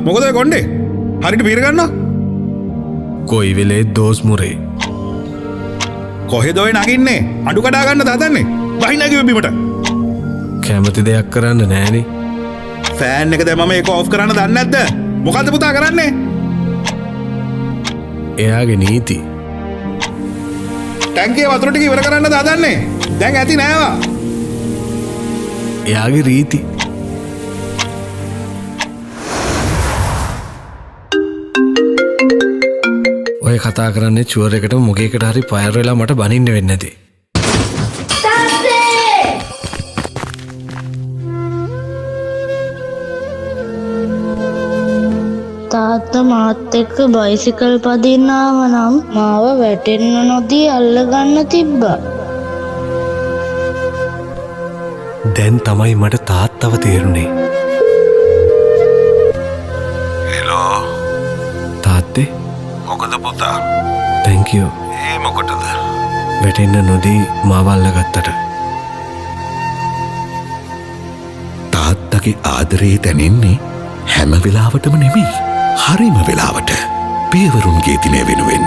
මොකද කොණ්ඩේ හරිට පීරගන්න කොයි වෙලේ දෝස් මුරේ කොහෙදොයි නගින්නේ අඩු කඩාගන්න දාතන්නේ වහිනැකිව බිමට කැමති දෙයක් කරන්න නෑනේ ෆෑන් එක දැමම එක ඔෆ් කරන්න දන්න ඇත්ද මොකද පුතා කරන්නේ එයාගේ නීති ටැන්කේ වතුරටික ඉවර කරන්න දාදන්නේ දැන් ඇති නෑවා එයාගේ රීති ඔය කතා කරන්නේ චුවර එකට මොකේකට හරි පයර් වෙලා මට බනින්න වෙන්නේ නැති තාත්තා මාත් එක්ක බයිසිකල් පදින්න ආව නම් මාව වැටෙන්න නොදී අල්ලගන්න තිබ්බා. දැන් තමයි මට තාත්තව තේරුනේ. හෙලෝ තාත්තේ මොකද පුතා thank you ඒ මොකටද වැටෙන්න නොදී මාව අල්ලගත්තට තාත්තගේ ආදරේ දැනෙන්නේ හැම වෙලාවටම නෙමෙයි හරිම වෙලාවට පියවරුන්ගේ දිනය වෙනුවෙන්